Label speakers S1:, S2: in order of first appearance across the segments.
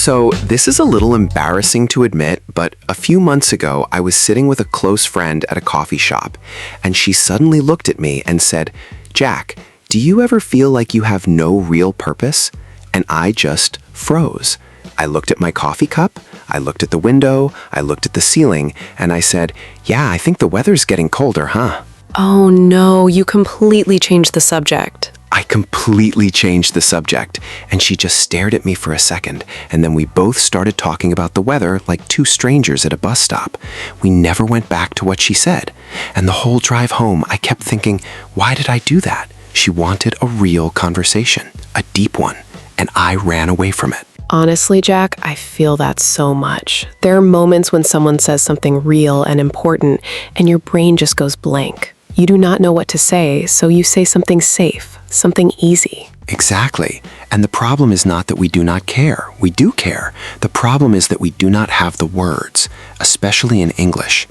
S1: So, this is a little embarrassing to admit, but a few months ago, I was sitting with a close friend at a coffee shop, and she suddenly looked at me and said, "Jack, do you ever feel like you have no real purpose?" And I just froze. I looked at my coffee cup, I looked at the window, I looked at the ceiling, and I said, "Yeah, I think the weather's getting colder, huh?"
S2: Oh no, you completely changed the subject.
S1: I completely changed the subject, and she just stared at me for a second, and then we both started talking about the weather like two strangers at a bus stop. We never went back to what she said, and the whole drive home I kept thinking, why did I do that? She wanted a real conversation, a deep one, and I ran away from it.
S2: Honestly, Jack, I feel that so much. There are moments when someone says something real and important, and your brain just goes blank. You do not know what to say, so you say something safe, something easy.
S1: Exactly. And the problem is not that we do not care. We do care. The problem is that we do not have the words, especially in English.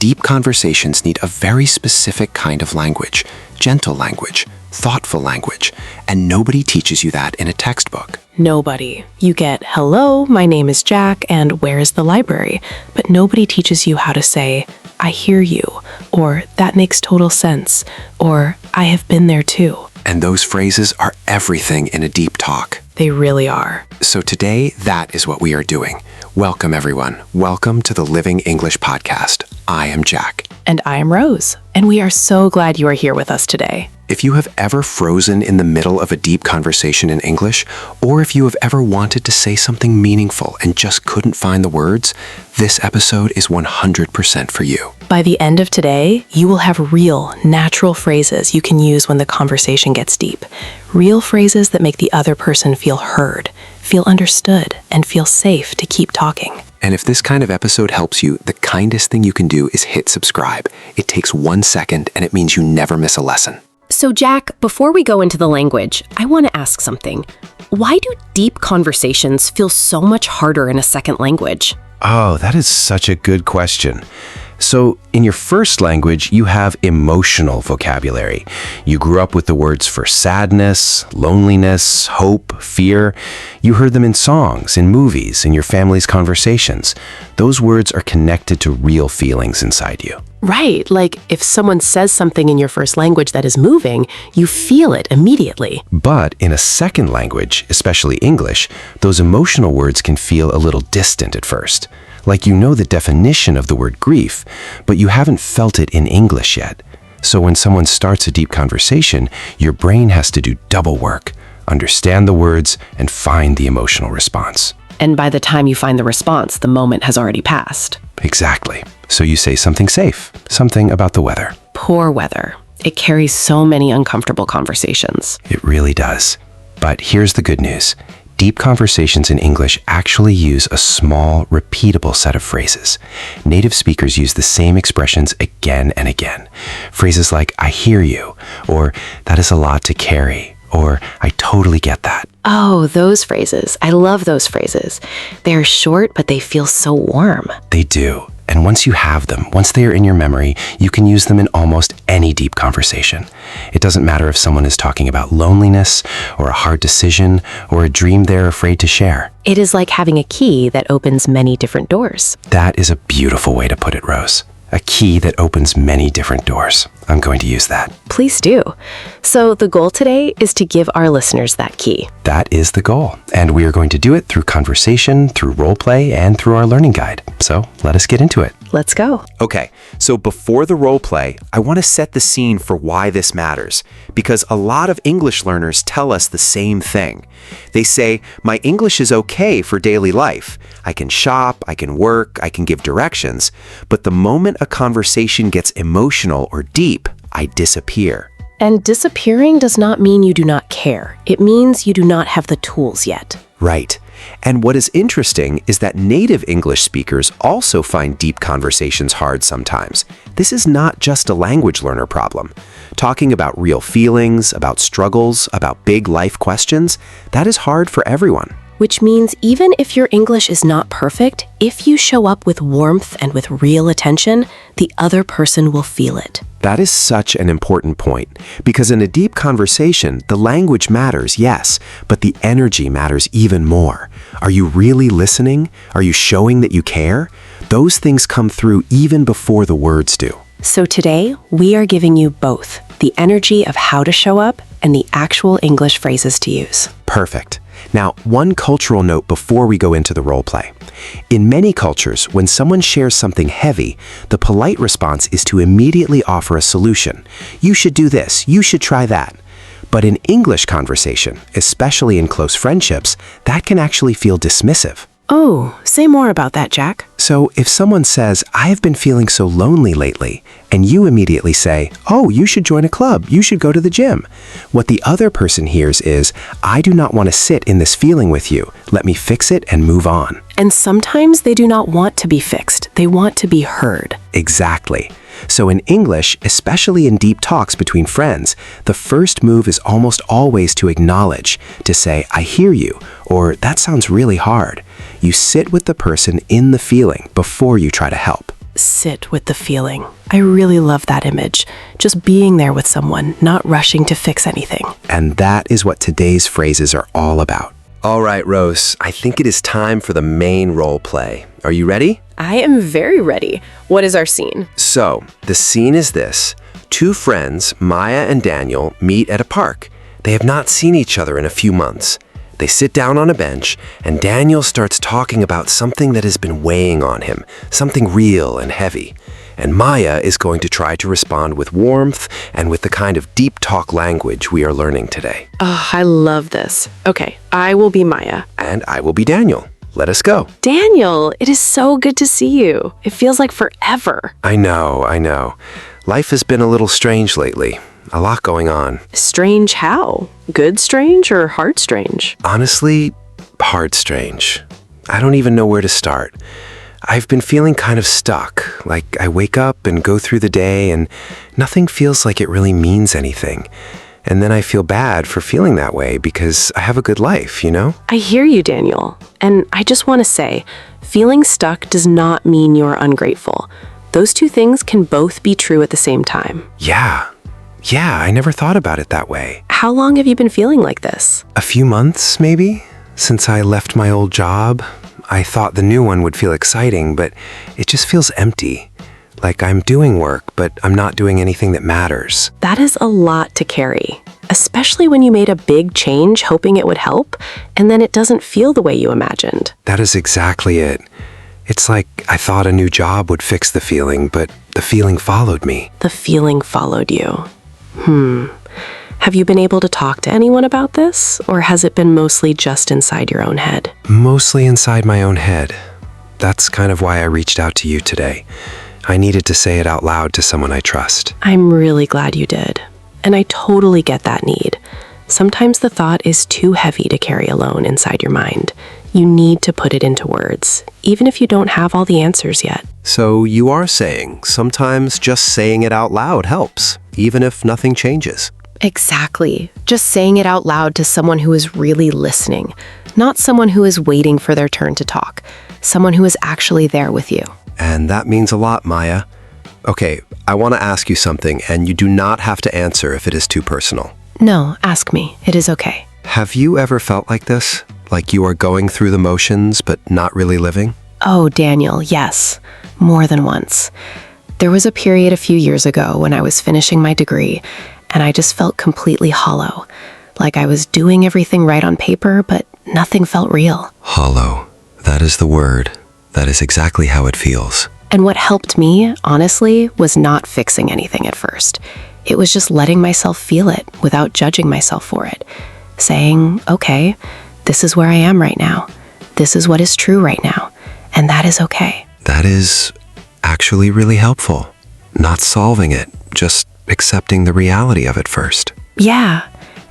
S1: Deep conversations need a very specific kind of language, gentle language, thoughtful language, and nobody teaches you that in a textbook.
S2: Nobody. You get, "Hello, my name is Jack, and where is the library?" But nobody teaches you how to say, "I hear you," or "That makes total sense," or "I have been there too."
S1: And those phrases are everything in a deep talk.
S2: They really are.
S1: So today, that is what we are doing. Welcome, everyone. Welcome to the Living English Podcast. I am Jack.
S2: And I am Rose, and we are so glad you are here with us today.
S1: If you have ever frozen in the middle of a deep conversation in English, or if you have ever wanted to say something meaningful and just couldn't find the words, this episode is 100% for you.
S2: By the end of today, you will have real, natural phrases you can use when the conversation gets deep. Real phrases that make the other person feel heard, feel understood, and feel safe to keep talking.
S1: And if this kind of episode helps you, the kindest thing you can do is hit subscribe. It takes 1 second, and it means you never miss a lesson.
S3: So Jack, before we go into the language, I want to ask something. Why do deep conversations feel so much harder in a second language?
S4: Oh, that is such a good question. So, in your first language, you have emotional vocabulary. You grew up with the words for sadness, loneliness, hope, fear. You heard them in songs, in movies, in your family's conversations. Those words are connected to real feelings inside you.
S2: Right, like if someone says something in your first language that is moving, you feel it immediately.
S4: But in a second language, especially English, those emotional words can feel a little distant at first. Like you know the definition of the word grief, but you haven't felt it in English yet. So when someone starts a deep conversation, your brain has to do double work, understand the words, and find the emotional response.
S3: And by the time you find the response, the moment has already passed.
S4: Exactly. So you say something safe, something about the weather.
S3: Poor weather. It carries so many uncomfortable conversations.
S4: It really does. But here's the good news. Deep conversations in English actually use a small, repeatable set of phrases. Native speakers use the same expressions again and again. Phrases like, "I hear you," or "that is a lot to carry," or "I totally get that."
S3: Oh, those phrases. I love those phrases. They're short, but they feel so warm.
S4: They do. And once you have them, once they are in your memory, you can use them in almost any deep conversation. It doesn't matter if someone is talking about loneliness, or a hard decision, or a dream they're afraid to share.
S3: It is like having a key that opens many different doors.
S4: That is a beautiful way to put it, Rose. A key that opens many different doors. I'm going to use that.
S3: Please do. So the goal today is to give our listeners that key.
S4: That is the goal. And we are going to do it through conversation, through role play, and through our learning guide. So let us get into it.
S3: Let's go.
S5: Okay, so before the role play, I want to set the scene for why this matters, because a lot of English learners tell us the same thing. They say, "My English is okay for daily life. I can shop, I can work, I can give directions, but the moment a conversation gets emotional or deep, I disappear."
S3: And disappearing does not mean you do not care. It means you do not have the tools yet.
S5: Right. And what is interesting is that native English speakers also find deep conversations hard sometimes. This is not just a language learner problem. Talking about real feelings, about struggles, about big life questions, that is hard for everyone.
S3: which means even if your English is not perfect, if you show up with warmth and with real attention, the other person will feel it.
S5: That is such an important point, because in a deep conversation, the language matters, yes, but the energy matters even more. Are you really listening? Are you showing that you care? Those things come through even before the words do.
S3: So today, we are giving you both the energy of how to show up and the actual English phrases to use.
S5: Perfect. Now, one cultural note before we go into the role play. In many cultures, when someone shares something heavy, the polite response is to immediately offer a solution. You should do this, you should try that. But in English conversation, especially in close friendships, that can actually feel dismissive.
S2: Oh, say more about that, Jack.
S5: So if someone says, I have been feeling so lonely lately, and you immediately say, oh, you should join a club, you should go to the gym. What the other person hears is, I do not want to sit in this feeling with you. Let me fix it and move on.
S2: And sometimes they do not want to be fixed. They want to be heard.
S5: Exactly. So in English, especially in deep talks between friends, the first move is almost always to acknowledge, to say, I hear you, or that sounds really hard. You sit with the person in the feeling before you try to help.
S2: Sit with the feeling. I really love that image. Just being there with someone, not rushing to fix anything.
S5: And that is what today's phrases are all about. All right, Rose, I think it is time for the main role play. Are you ready?
S2: I am very ready. What is our scene?
S5: So, the scene is this. Two friends, Maya and Daniel, meet at a park. They have not seen each other in a few months. They sit down on a bench, and Daniel starts talking about something that has been weighing on him, something real and heavy. And Maya is going to try to respond with warmth and with the kind of deep talk language we are learning today.
S2: Oh, I love this. Okay, I will be Maya.
S5: And I will be Daniel. Let us go.
S2: Daniel, it is so good to see you. It feels like forever.
S5: I know. Life has been a little strange lately. A lot going on.
S2: Strange how? Good strange or hard strange?
S5: Honestly, hard strange. I don't even know where to start. I've been feeling kind of stuck, like I wake up and go through the day and nothing feels like it really means anything. And then I feel bad for feeling that way because I have a good life, you know?
S2: I hear you, Daniel. And I just want to say, feeling stuck does not mean you're ungrateful. Those two things can both be true at the same time.
S5: Yeah, I never thought about it that way.
S2: How long have you been feeling like this?
S5: A few months, maybe? Since I left my old job. I thought the new one would feel exciting, but it just feels empty. Like I'm doing work, but I'm not doing anything that matters.
S2: That is a lot to carry, especially when you made a big change hoping it would help, and then it doesn't feel the way you imagined.
S5: That is exactly it. It's like I thought a new job would fix the feeling, but the feeling followed me.
S2: The feeling followed you. Have you been able to talk to anyone about this, or has it been mostly just inside your own head?
S5: Mostly inside my own head. That's kind of why I reached out to you today. I needed to say it out loud to someone I trust.
S2: I'm really glad you did. And I totally get that need. Sometimes the thought is too heavy to carry alone inside your mind. You need to put it into words, even if you don't have all the answers yet.
S5: So you are saying sometimes just saying it out loud helps, even if nothing changes.
S3: Exactly. Just saying it out loud to someone who is really listening, not someone who is waiting for their turn to talk, someone who is actually there with you.
S5: And that means a lot, Maya. Okay, I want to ask you something, and you do not have to answer if it is too personal.
S2: No, ask me. It is okay.
S5: Have you ever felt like this? Like you are going through the motions, but not really living?
S2: Oh, Daniel, yes. More than once. There was a period a few years ago when I was finishing my degree, and I just felt completely hollow. Like I was doing everything right on paper, but nothing felt real.
S5: Hollow. That is the word. That is exactly how it feels.
S2: And what helped me, honestly, was not fixing anything at first. It was just letting myself feel it without judging myself for it. Saying, okay, this is where I am right now. This is what is true right now. And that is okay.
S5: That is actually really helpful. Not solving it, just accepting the reality of it first.
S2: Yeah.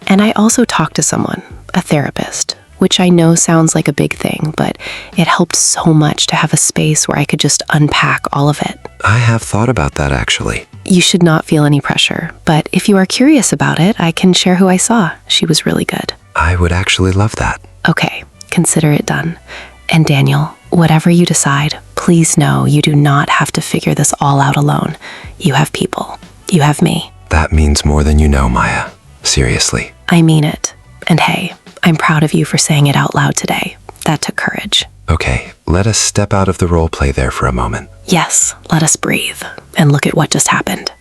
S2: And I also talked to someone, a therapist, which I know sounds like a big thing, but it helped so much to have a space where I could just unpack all of it.
S5: I have thought about that, actually.
S2: You should not feel any pressure, but if you are curious about it, I can share who I saw. She was really good.
S5: I would actually love that.
S2: Okay,
S3: consider it done. And Daniel, whatever you decide, please know you do not have to figure this all out alone. You have people. You have me.
S4: That means more than you know, Maya. Seriously.
S3: I mean it. And hey, I'm proud of you for saying it out loud today. That took courage.
S4: Okay, let us step out of the role play there for a moment.
S3: Yes, let us breathe and look at what just happened.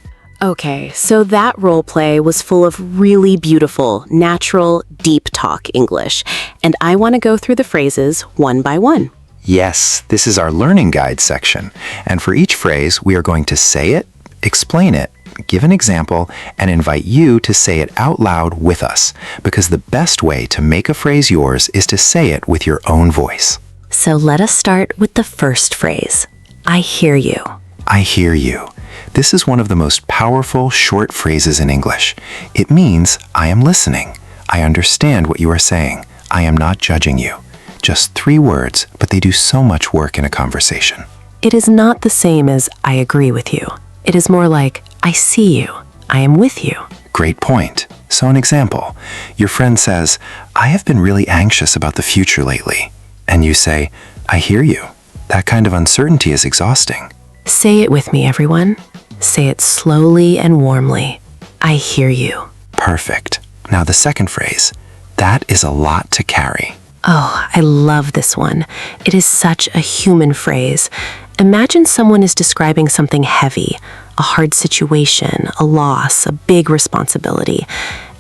S6: Okay, so that role play was full of really beautiful, natural, deep talk English, and I want to go through the phrases one by one.
S7: Yes, this is our learning guide section, and for each phrase, we are going to say it, explain it, give an example, and invite you to say it out loud with us, because the best way to make a phrase yours is to say it with your own voice.
S6: So let us start with the first phrase. I hear you.
S7: I hear you. This is one of the most powerful short phrases in English. It means I am listening. I understand what you are saying. I am not judging you. Just 3 words, but they do so much work in a conversation.
S3: It is not the same as I agree with you. It is more like I see you. I am with you.
S7: Great point. So an example, your friend says, I have been really anxious about the future lately. And you say, I hear you. That kind of uncertainty is exhausting.
S3: Say it with me, everyone. Say it slowly and warmly. I hear you.
S7: Perfect. Now the second phrase, that is a lot to carry.
S3: Oh, I love this one. It is such a human phrase. Imagine someone is describing something heavy, a hard situation, a loss, a big responsibility.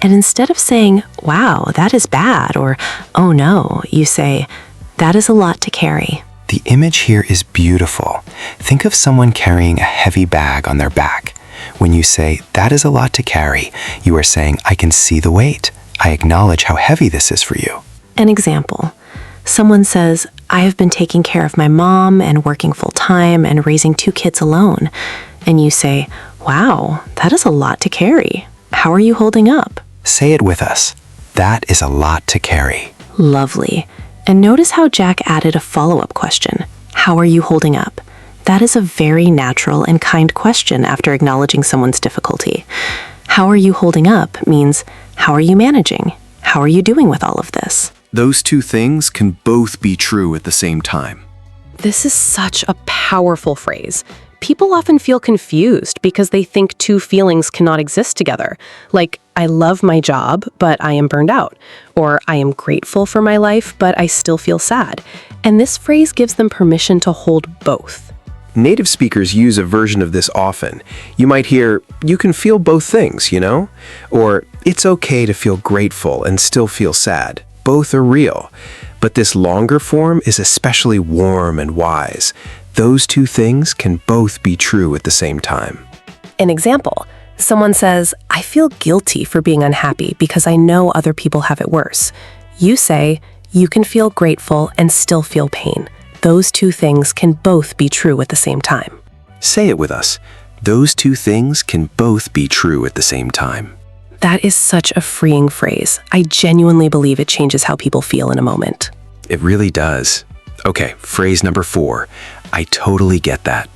S3: And instead of saying, wow, that is bad, or oh no, you say, that is a lot to carry.
S7: The image here is beautiful. Think of someone carrying a heavy bag on their back. When you say, that is a lot to carry, you are saying, I can see the weight. I acknowledge how heavy this is for you.
S3: An example. Someone says, I have been taking care of my mom and working full-time and raising 2 kids alone. And you say, wow, that is a lot to carry. How are you holding up?
S7: Say it with us. That is a lot to carry.
S3: Lovely. And notice how Jack added a follow-up question. How are you holding up? That is a very natural and kind question after acknowledging someone's difficulty. How are you holding up means, how are you managing? How are you doing with all of this?
S1: Those 2 things can both be true at the same time.
S2: This is such a powerful phrase. People often feel confused because they think 2 feelings cannot exist together. Like, I love my job, but I am burned out. Or I am grateful for my life, but I still feel sad. And this phrase gives them permission to hold both.
S1: Native speakers use a version of this often. You might hear, you can feel both things, you know? Or, it's okay to feel grateful and still feel sad. Both are real. But this longer form is especially warm and wise. Those 2 things can both be true at the same time.
S2: An example, someone says, I feel guilty for being unhappy because I know other people have it worse. You say, you can feel grateful and still feel pain. Those 2 things can both be true at the same time.
S1: Say it with us. Those 2 things can both be true at the same time.
S2: That is such a freeing phrase. I genuinely believe it changes how people feel in a moment.
S1: It really does. Okay, phrase number 4. I totally get that.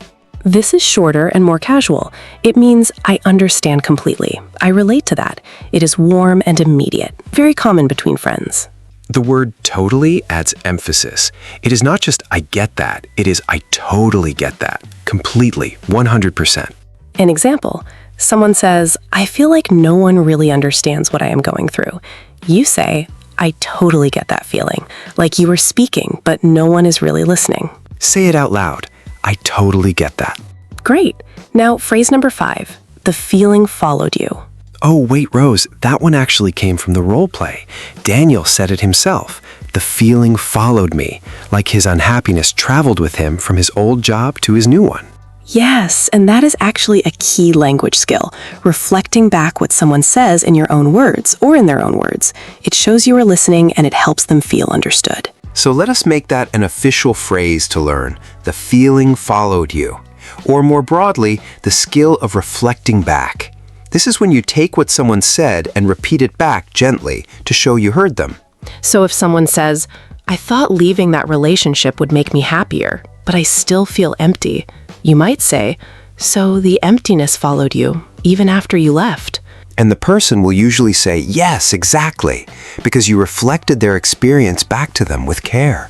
S2: This is shorter and more casual. It means I understand completely. I relate to that. It is warm and immediate, very common between friends.
S1: The word totally adds emphasis. It is not just I get that, it is I totally get that. Completely, 100%.
S2: An example, someone says, I feel like no one really understands what I am going through. You say, I totally get that feeling, like you are speaking, but no one is really listening.
S1: Say it out loud. I totally get that.
S2: Great. Now, phrase number 5, the feeling followed you.
S1: Oh, wait, Rose, that one actually came from the role play. Daniel said it himself. The feeling followed me, like his unhappiness traveled with him from his old job to his new one.
S2: Yes, and that is actually a key language skill, reflecting back what someone says in your own words or in their own words. It shows you are listening and it helps them feel understood.
S1: So let us make that an official phrase to learn. The feeling followed you. Or more broadly, the skill of reflecting back. This is when you take what someone said and repeat it back gently to show you heard them.
S2: So if someone says, I thought leaving that relationship would make me happier, but I still feel empty, you might say, so the emptiness followed you, even after you left.
S5: And the person will usually say, yes, exactly, because you reflected their experience back to them with care.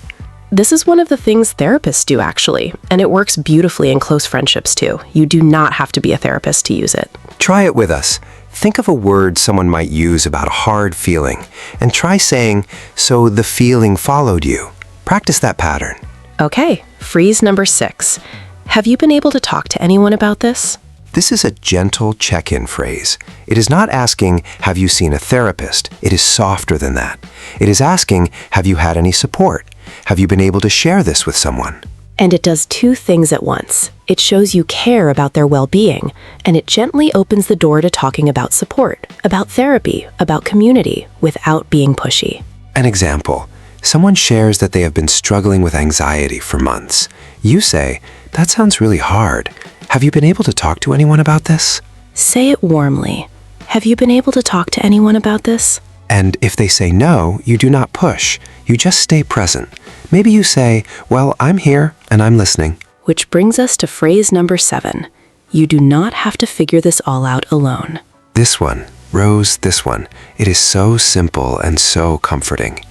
S2: This is one of the things therapists do, actually, and it works beautifully in close friendships, too. You do not have to be a therapist to use it.
S5: Try it with us. Think of a word someone might use about a hard feeling, and try saying, so the feeling followed you. Practice that pattern.
S2: Okay, phrase number 6. Have you been able to talk to anyone about this?
S5: This is a gentle check-in phrase. It is not asking, have you seen a therapist? It is softer than that. It is asking, have you had any support? Have you been able to share this with someone?
S2: And it does 2 things at once. It shows you care about their well-being, and it gently opens the door to talking about support, about therapy, about community, without being pushy.
S5: An example. Someone shares that they have been struggling with anxiety for months. You say, that sounds really hard. Have you been able to talk to anyone about this?
S2: Say it warmly. Have you been able to talk to anyone about this?
S5: And if they say no, you do not push. You just stay present. Maybe you say, well, I'm here and I'm listening.
S2: Which brings us to phrase number 7. You do not have to figure this all out alone.
S5: This one, Rose, this one. It is so simple and so comforting.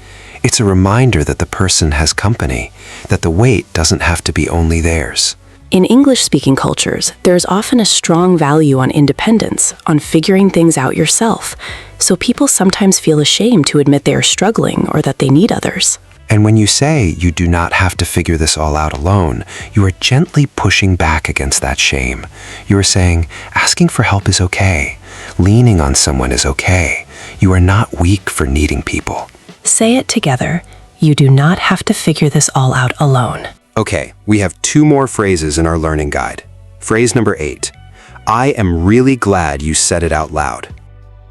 S5: It's a reminder that the person has company, that the weight doesn't have to be only theirs.
S2: In English-speaking cultures, there's often a strong value on independence, on figuring things out yourself. So people sometimes feel ashamed to admit they are struggling or that they need others.
S5: And when you say you do not have to figure this all out alone, you are gently pushing back against that shame. You are saying, asking for help is okay. Leaning on someone is okay. You are not weak for needing people.
S3: Say it together. You do not have to figure this all out alone.
S5: Okay, we have 2 more phrases in our learning guide. Phrase number 8. I am really glad you said it out loud.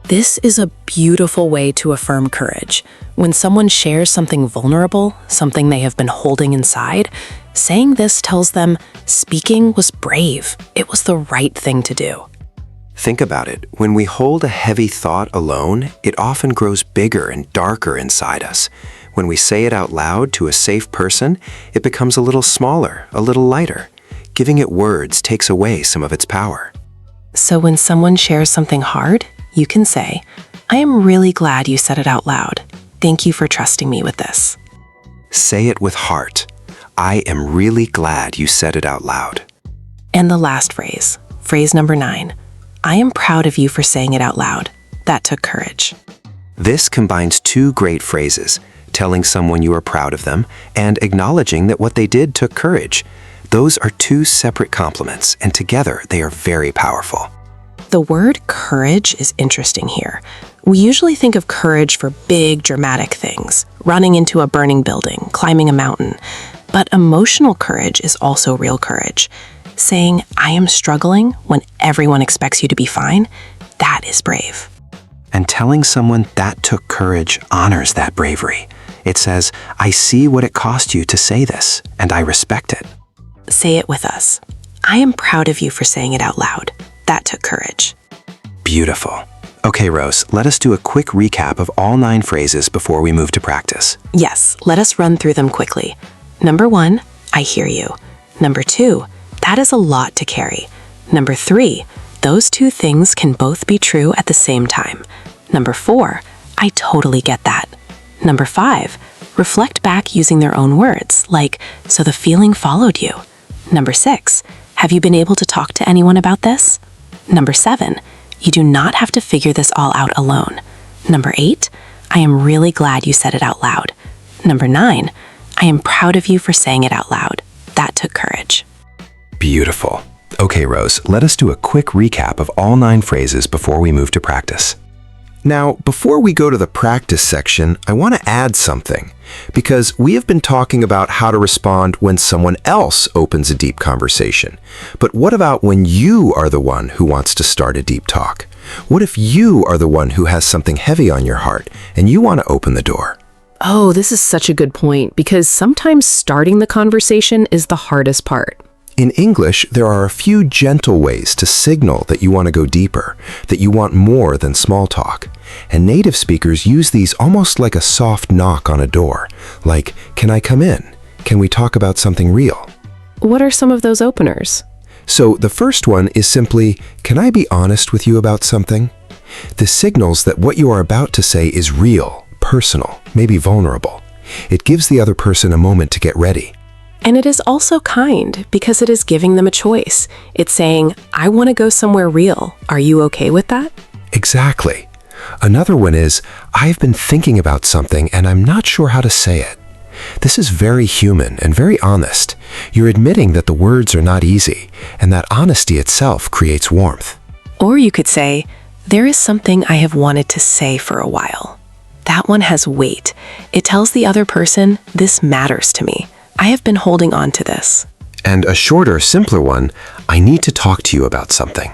S3: This is a beautiful way to affirm courage. When someone shares something vulnerable, something they have been holding inside, saying this tells them speaking was brave. It was the right thing to do.
S5: Think about it. When we hold a heavy thought alone, it often grows bigger and darker inside us. When we say it out loud to a safe person, it becomes a little smaller, a little lighter. Giving it words takes away some of its power.
S3: So when someone shares something hard, you can say, I am really glad you said it out loud. Thank you for trusting me with this.
S5: Say it with heart. I am really glad you said it out loud.
S3: And the last phrase, phrase number 9. I am proud of you for saying it out loud. That took courage.
S5: This combines 2 great phrases, telling someone you are proud of them and acknowledging that what they did took courage. Those are 2 separate compliments, and together they are very powerful.
S3: The word courage is interesting here. We usually think of courage for big, dramatic things, running into a burning building, climbing a mountain. But emotional courage is also real courage. Saying, I am struggling when everyone expects you to be fine, that is brave.
S5: And telling someone that took courage honors that bravery. It says, I see what it cost you to say this, and I respect it.
S3: Say it with us. I am proud of you for saying it out loud. That took courage.
S5: Beautiful. Okay, Rose, let us do a quick recap of all 9 phrases before we move to practice.
S3: Yes, let us run through them quickly. Number 1, I hear you. Number 2, that is a lot to carry. Number 3, those 2 things can both be true at the same time. Number 4, I totally get that. Number 5, reflect back using their own words, like, so the feeling followed you. Number 6, have you been able to talk to anyone about this? Number 7, you do not have to figure this all out alone. Number 8, I am really glad you said it out loud. Number 9, I am proud of you for saying it out loud. That took courage.
S5: Beautiful. Okay, Rose, let us do a quick recap of all 9 phrases before we move to practice. Now, before we go to the practice section, I want to add something, because we have been talking about how to respond when someone else opens a deep conversation. But what about when you are the one who wants to start a deep talk? What if you are the one who has something heavy on your heart and you want to open the door?
S2: Oh, this is such a good point, because sometimes starting the conversation is the hardest part.
S5: In English, there are a few gentle ways to signal that you want to go deeper, that you want more than small talk. And native speakers use these almost like a soft knock on a door, like, can I come in? Can we talk about something real?
S2: What are some of those openers?
S5: So the first one is simply, can I be honest with you about something?
S4: This signals that what you are about to say is real, personal, maybe vulnerable. It gives the other person a moment to get ready.
S2: And it is also kind because it is giving them a choice. It's saying, I want to go somewhere real. Are you okay with that?
S4: Exactly. Another one is, I've been thinking about something and I'm not sure how to say it. This is very human and very honest. You're admitting that the words are not easy, and that honesty itself creates warmth.
S2: Or you could say, there is something I have wanted to say for a while. That one has weight. It tells the other person, this matters to me. I have been holding on to this.
S4: And a shorter, simpler one, I need to talk to you about something.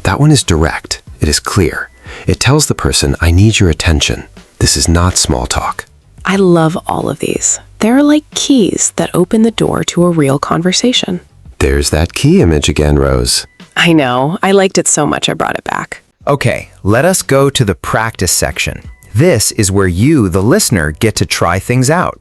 S4: That one is direct. It is clear. It tells the person, I need your attention. This is not small talk.
S2: I love all of these. They're like keys that open the door to a real conversation.
S4: There's that key image again, Rose.
S2: I know. I liked it so much I brought it back.
S5: Okay, let us go to the practice section. This is where you, the listener, get to try things out.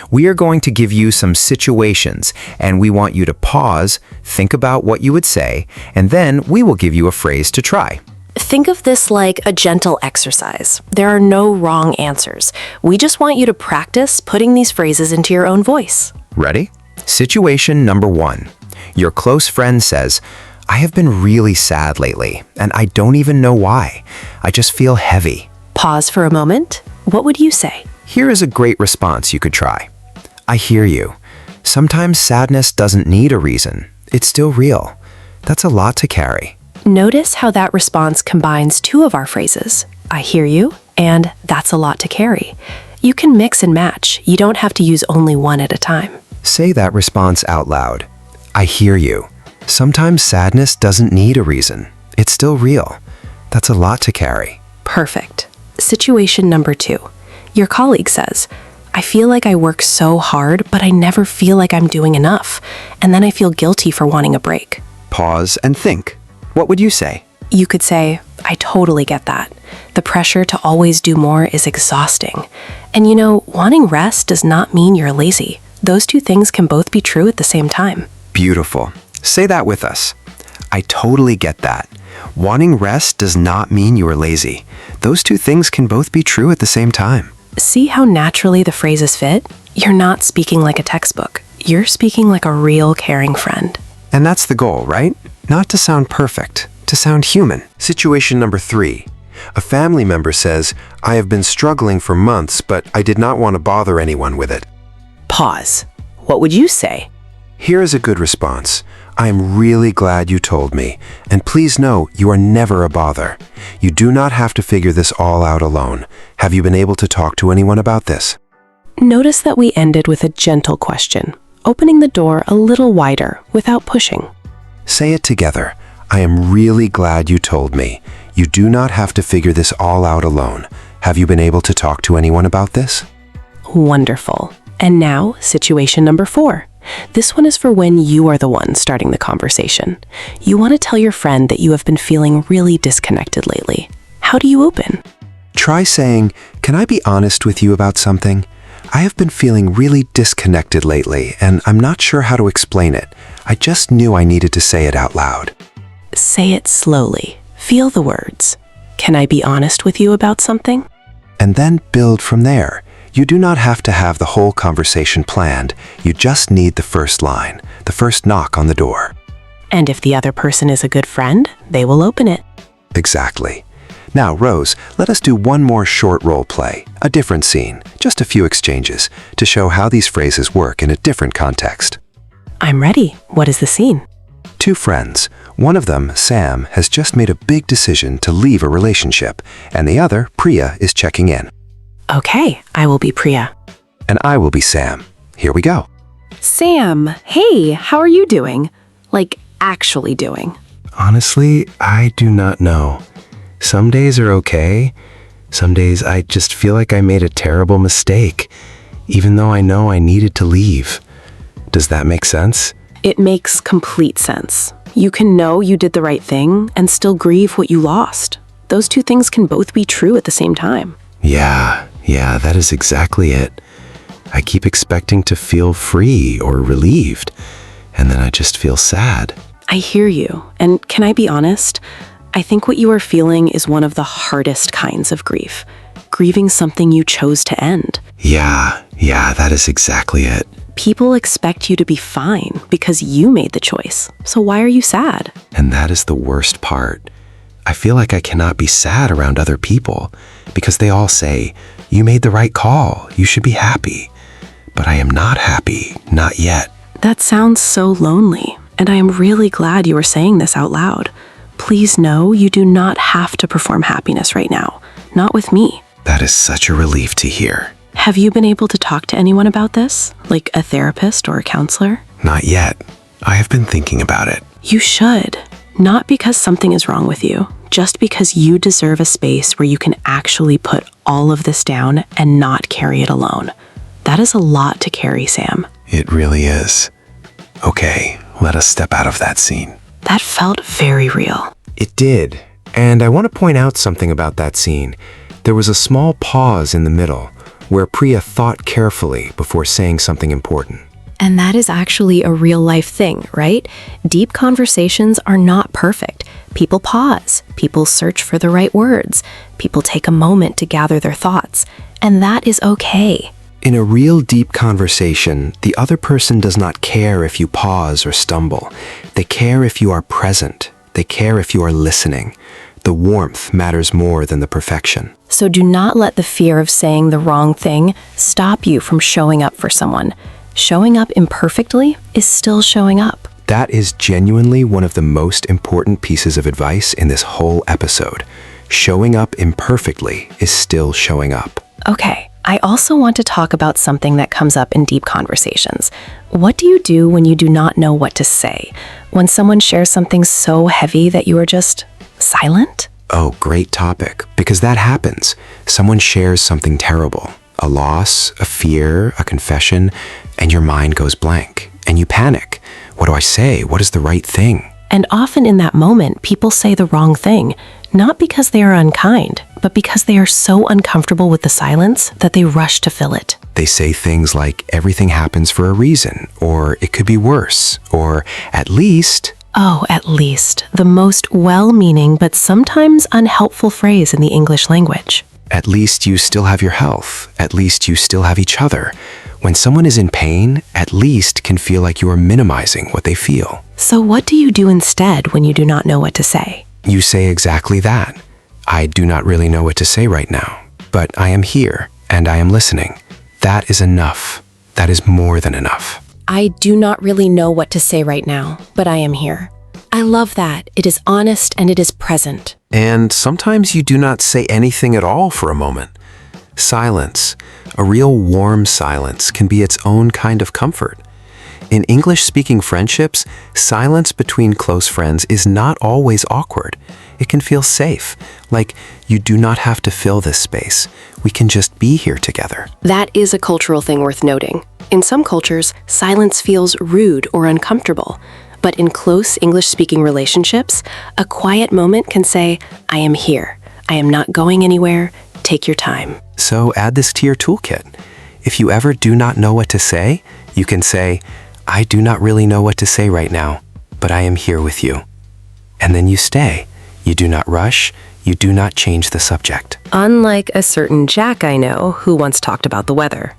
S5: We are going to give you some situations, and we want you to pause, think about what you would say, and then we will give you a phrase to try.
S6: Think of this like a gentle exercise. There are no wrong answers. We just want you to practice putting these phrases into your own voice.
S5: Ready? Situation number 1. Your close friend says, I have been really sad lately, and I don't even know why. I just feel heavy.
S6: Pause for a moment. What would you say?
S5: Here is a great response you could try. I hear you. Sometimes sadness doesn't need a reason. It's still real. That's a lot to carry.
S6: Notice how that response combines two of our phrases, I hear you, and that's a lot to carry. You can mix and match. You don't have to use only one at a time.
S5: Say that response out loud. I hear you. Sometimes sadness doesn't need a reason. It's still real. That's a lot to carry.
S6: Perfect. Situation number 2. Your colleague says, I feel like I work so hard, but I never feel like I'm doing enough, and then I feel guilty for wanting a break.
S5: Pause and think. What would you say?
S6: You could say, I totally get that. The pressure to always do more is exhausting. And you know, wanting rest does not mean you're lazy. Those two things can both be true at the same time.
S5: Beautiful. Say that with us. I totally get that. Wanting rest does not mean you are lazy. Those two things can both be true at the same time.
S6: See how naturally the phrases fit? You're not speaking like a textbook. You're speaking like a real caring friend.
S5: And that's the goal, right? Not to sound perfect, to sound human.
S4: Situation number 3. A family member says, I have been struggling for months, but I did not want to bother anyone with it.
S6: Pause. What would you say?
S4: Here is a good response. I am really glad you told me, and please know you are never a bother. You do not have to figure this all out alone. Have you been able to talk to anyone about this?
S2: Notice that we ended with a gentle question, opening the door a little wider without pushing.
S4: Say it together. I am really glad you told me. You do not have to figure this all out alone. Have you been able to talk to anyone about this?
S2: Wonderful. And now, situation number 4. This one is for when you are the one starting the conversation. You want to tell your friend that you have been feeling really disconnected lately. How do you open?
S4: Try saying, can I be honest with you about something? I have been feeling really disconnected lately, and I'm not sure how to explain it. I just knew I needed to say it out loud.
S2: Say it slowly. Feel the words. Can I be honest with you about something?
S4: And then build from there. You do not have to have the whole conversation planned. You just need the first line, the first knock on the door.
S2: And if the other person is a good friend, they will open it.
S4: Exactly. Now, Rose, let us do one more short role play, a different scene, just a few exchanges, to show how these phrases work in a different context.
S2: I'm ready. What is the scene?
S4: 2 friends. One of them, Sam, has just made a big decision to leave a relationship, and the other, Priya, is checking in.
S2: Okay, I will be Priya.
S4: And I will be Sam. Here we go.
S6: Sam, hey, how are you doing? Like, actually doing.
S4: Honestly, I do not know. Some days are okay. Some days I just feel like I made a terrible mistake, even though I know I needed to leave. Does that make sense?
S2: It makes complete sense. You can know you did the right thing and still grieve what you lost. Those two things can both be true at the same time.
S4: Yeah, that is exactly it. I keep expecting to feel free or relieved, and then I just feel sad.
S2: I hear you. And can I be honest?
S6: I think what you are feeling is one of the hardest kinds of grief. Grieving something you chose to end.
S4: Yeah, that is exactly it.
S6: People expect you to be fine because you made the choice. So why are you sad?
S4: And that is the worst part. I feel like I cannot be sad around other people because they all say, you made the right call, you should be happy. But I am not happy, not yet.
S6: That sounds so lonely, and I am really glad you are saying this out loud. Please know you do not have to perform happiness right now. Not with me.
S4: That is such a relief to hear.
S6: Have you been able to talk to anyone about this? Like a therapist or a counselor?
S4: Not yet. I have been thinking about it.
S6: You should. Not because something is wrong with you, just because you deserve a space where you can actually put all of this down and not carry it alone. That is a lot to carry, Sam.
S4: It really is. Okay, let us step out of that scene.
S6: That felt very real.
S4: It did. And I want to point out something about that scene. There was a small pause in the middle where Priya thought carefully before saying something important.
S8: And that is actually a real life thing, right? Deep conversations are not perfect. People pause, people search for the right words, people take a moment to gather their thoughts, and that is okay.
S1: In a real deep conversation, the other person does not care if you pause or stumble. They care if you are present. They care if you are listening. The warmth matters more than the perfection.
S8: So do not let the fear of saying the wrong thing stop you from showing up for someone. Showing up imperfectly is still showing up.
S1: That is genuinely one of the most important pieces of advice in this whole episode. Showing up imperfectly is still showing up.
S8: Okay, I also want to talk about something that comes up in deep conversations. What do you do when you do not know what to say? When someone shares something so heavy that you are just silent?
S1: Oh, great topic, because that happens. Someone shares something terrible, a loss, a fear, a confession, and your mind goes blank, and you panic. What do I say? What is the right thing?
S6: And often in that moment, people say the wrong thing, not because they are unkind, but because they are so uncomfortable with the silence that they rush to fill it.
S1: They say things like, everything happens for a reason, or it could be worse, or at least...
S6: Oh, at least, the most well-meaning but sometimes unhelpful phrase in the English language.
S1: At least you still have your health. At least you still have each other. When someone is in pain, at least can feel like you are minimizing what they feel.
S6: So what do you do instead when you do not know what to say?
S1: You say exactly that. I do not really know what to say right now, but I am here and I am listening. That is enough. That is more than enough.
S8: I do not really know what to say right now, but I am here. I love that. It is honest and it is present.
S1: And sometimes you do not say anything at all for a moment. Silence, a real warm silence, can be its own kind of comfort. In English-speaking friendships, silence between close friends is not always awkward. It can feel safe, like you do not have to fill this space. We can just be here together.
S6: That is a cultural thing worth noting. In some cultures, silence feels rude or uncomfortable. But in close English-speaking relationships, a quiet moment can say, I am here. I am not going anywhere. Take your time.
S1: So add this to your toolkit. If you ever do not know what to say, you can say, I do not really know what to say right now, but I am here with you. And then you stay. You do not rush. You do not change the subject.
S8: Unlike a certain Jack I know who once talked about the weather.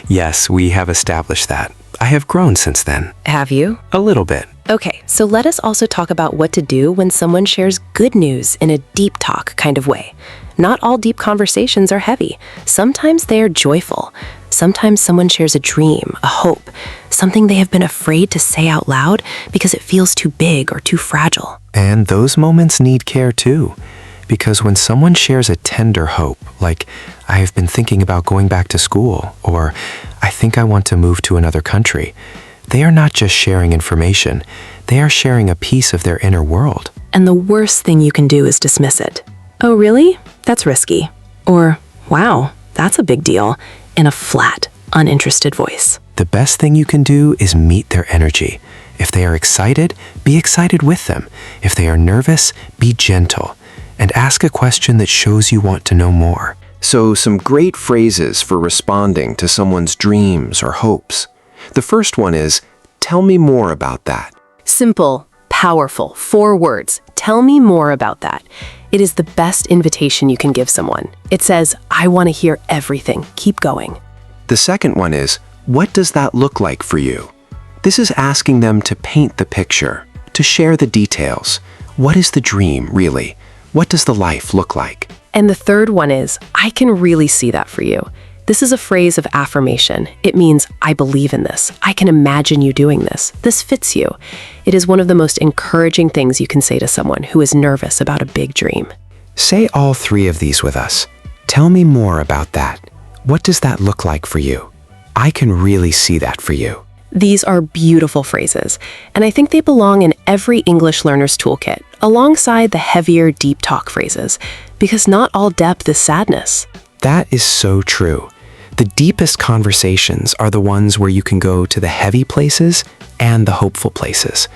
S1: Yes, we have established that. I have grown since then.
S8: Have you?
S1: A little bit.
S8: Okay, so let us also talk about what to do when someone shares good news in a deep talk kind of way. Not all deep conversations are heavy. Sometimes they are joyful. Sometimes someone shares a dream, a hope, something they have been afraid to say out loud because it feels too big or too fragile.
S1: And those moments need care too. Because when someone shares a tender hope, like, I have been thinking about going back to school, or I think I want to move to another country, they are not just sharing information, they are sharing a piece of their inner world.
S6: And the worst thing you can do is dismiss it. Oh, really? That's risky. Or, wow, that's a big deal, in a flat, uninterested voice.
S1: The best thing you can do is meet their energy. If they are excited, be excited with them. If they are nervous, be gentle. And ask a question that shows you want to know more. So, some great phrases for responding to someone's dreams or hopes. The first one is, tell me more about that.
S8: Simple, Powerful. 4 words. Tell me more about that. It is the best invitation you can give someone. It says, I want to hear everything. Keep going.
S1: The second one is, what does that look like for you? This is asking them to paint the picture, to share the details. What is the dream, really? What does the life look like?
S8: And the third one is, I can really see that for you. This is a phrase of affirmation. It means, I believe in this. I can imagine you doing this. This fits you. It is one of the most encouraging things you can say to someone who is nervous about a big dream.
S1: Say all 3 of these with us. Tell me more about that. What does that look like for you? I can really see that for you.
S8: These are beautiful phrases, and I think they belong in every English learner's toolkit, alongside the heavier, deep talk phrases, because not all depth is sadness.
S1: That is so true. The deepest conversations are the ones where you can go to the heavy places and the hopeful places,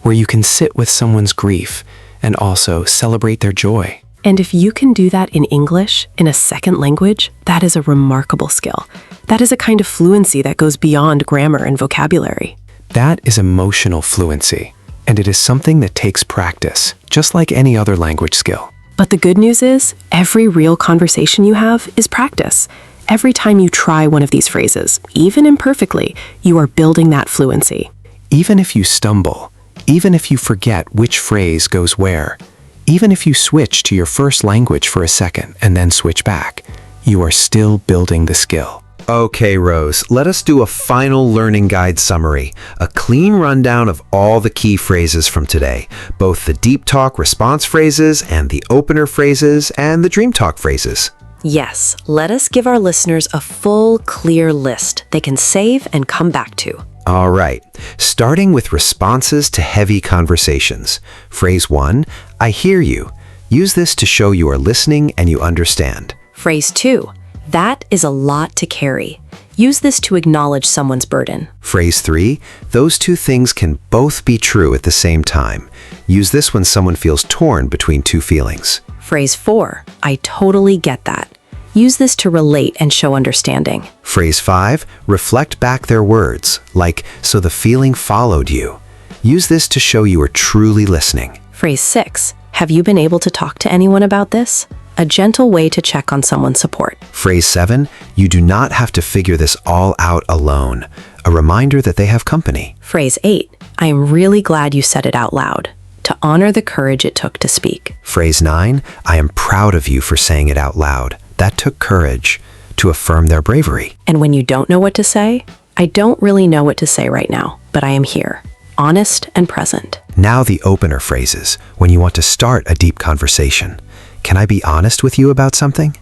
S1: where you can sit with someone's grief and also celebrate their joy.
S8: And if you can do that in English, in a second language, that is a remarkable skill. That is a kind of fluency that goes beyond grammar and vocabulary.
S1: That is emotional fluency, and it is something that takes practice, just like any other language skill.
S8: But the good news is, every real conversation you have is practice. Every time you try one of these phrases, even imperfectly, you are building that fluency.
S1: Even if you stumble, even if you forget which phrase goes where, even if you switch to your first language for a second and then switch back, you are still building the skill.
S5: Okay, Rose, let us do a final learning guide summary, a clean rundown of all the key phrases from today, both the deep talk response phrases and the opener phrases and the dream talk phrases.
S8: Yes, let us give our listeners a full, clear list they can save and come back to.
S5: All right, starting with responses to heavy conversations. Phrase 1, I hear you. Use this to show you are listening and you understand.
S8: Phrase 2, that is a lot to carry. Use this to acknowledge someone's burden.
S5: Phrase 3, those 2 things can both be true at the same time. Use this when someone feels torn between 2 feelings.
S8: Phrase 4, I totally get that. Use this to relate and show understanding.
S5: Phrase 5, reflect back their words, like, so the feeling followed you. Use this to show you are truly listening.
S8: Phrase 6, have you been able to talk to anyone about this? A gentle way to check on someone's support.
S5: Phrase 7, you do not have to figure this all out alone. A reminder that they have company.
S8: Phrase 8, I am really glad you said it out loud. To honor the courage it took to speak.
S5: Phrase 9, I am proud of you for saying it out loud. That took courage. To affirm their bravery.
S8: And when you don't know what to say, I don't really know what to say right now, but I am here, honest and present.
S5: Now the opener phrases, when you want to start a deep conversation. Can I be honest with you about something?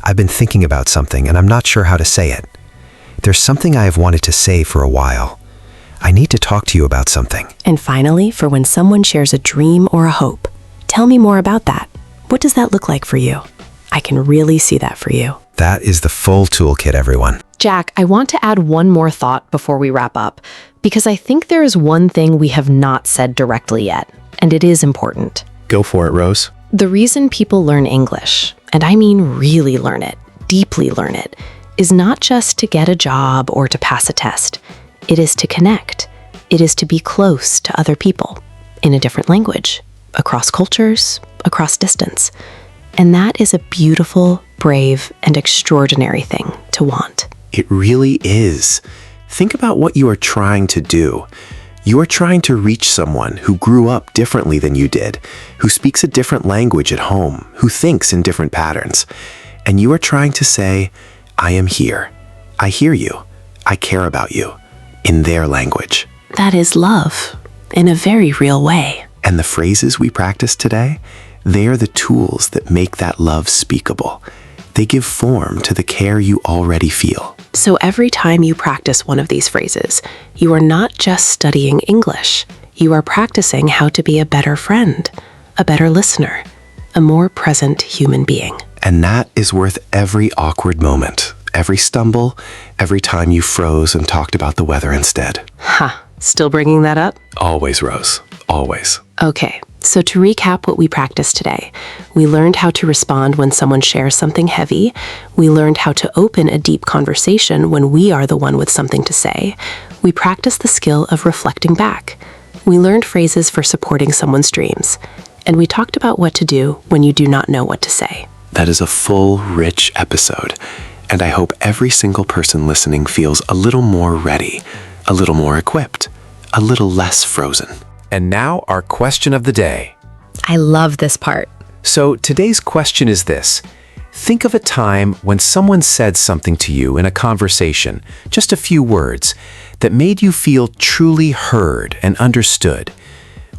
S5: I've been thinking about something and I'm not sure how to say it. There's something I have wanted to say for a while. I need to talk to you about something.
S8: And finally, for when someone shares a dream or a hope, tell me more about that. What does that look like for you? I can really see that for you.
S5: That is the full toolkit, everyone.
S6: Jack, I want to add one more thought before we wrap up, because I think there is one thing we have not said directly yet, and it is important.
S1: Go for it, Rose.
S6: The reason people learn English, and I mean really learn it, deeply learn it, is not just to get a job or to pass a test. It is to connect. It is to be close to other people in a different language, across cultures, across distance. And that is a beautiful, brave, and extraordinary thing to want.
S1: It really is. Think about what you are trying to do. You are trying to reach someone who grew up differently than you did, who speaks a different language at home, who thinks in different patterns. And you are trying to say, I am here. I hear you. I care about you. In their language.
S8: That is love, in a very real way.
S1: And the phrases we practiced today, they are the tools that make that love speakable. They give form to the care you already feel.
S8: So every time you practice one of these phrases, you are not just studying English. You are practicing how to be a better friend, a better listener, a more present human being.
S1: And that is worth every awkward moment, every stumble, every time you froze and talked about the weather instead.
S8: Still bringing that up?
S1: Always, Rose. Always.
S8: Okay, so to recap what we practiced today, we learned how to respond when someone shares something heavy. We learned how to open a deep conversation when we are the one with something to say. We practiced the skill of reflecting back. We learned phrases for supporting someone's dreams, and we talked about what to do when you do not know what to say.
S1: That is a full, rich episode, and I hope every single person listening feels a little more ready, a little more equipped, a little less frozen.
S5: And now our question of the day.
S3: I love this part.
S5: So today's question is this. Think of a time when someone said something to you in a conversation, just a few words, that made you feel truly heard and understood.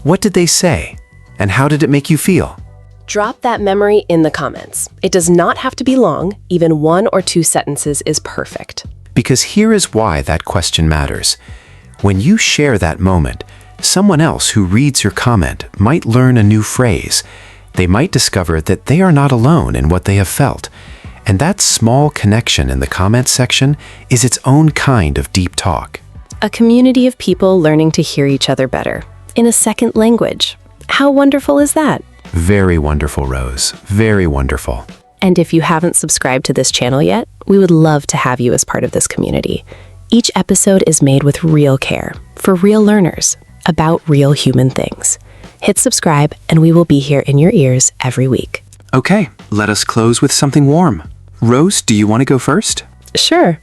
S5: What did they say? And how did it make you feel?
S8: Drop that memory in the comments. It does not have to be long. Even 1 or 2 sentences is perfect.
S5: Because here is why that question matters. When you share that moment, someone else who reads your comment might learn a new phrase. They might discover that they are not alone in what they have felt. And that small connection in the comment section is its own kind of deep talk.
S8: A community of people learning to hear each other better in a second language. How wonderful is that?
S5: Very wonderful, Rose. Very wonderful.
S8: And if you haven't subscribed to this channel yet, we would love to have you as part of this community. Each episode is made with real care, for real learners, about real human things. Hit subscribe and we will be here in your ears every week.
S5: Okay, let us close with something warm. Rose, do you want to go first?
S8: Sure.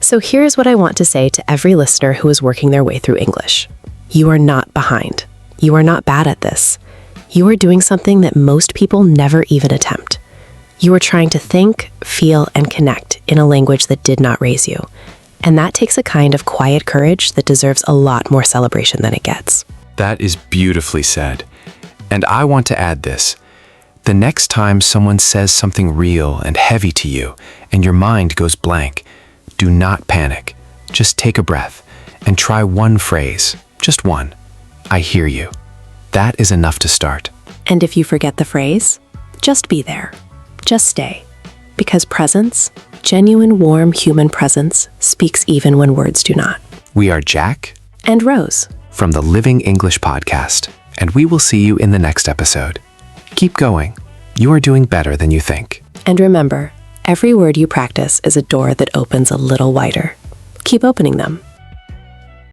S8: So here's what I want to say to every listener who is working their way through English. You are not behind. You are not bad at this. You are doing something that most people never even attempt. You are trying to think, feel, and connect in a language that did not raise you. And that takes a kind of quiet courage that deserves a lot more celebration than it gets.
S5: That is beautifully said. And I want to add this. The next time someone says something real and heavy to you and your mind goes blank, do not panic. Just take a breath and try one phrase, just one. I hear you. That is enough to start.
S8: And if you forget the phrase, just be there. Just stay. Because presence, genuine, warm human presence, speaks even when words do not.
S5: We are Jack
S8: And Rose.
S5: from the Living English podcast, and we will see you in the next episode. Keep going. You are doing better than you think.
S8: And remember, every word you practice is a door that opens a little wider. Keep opening them.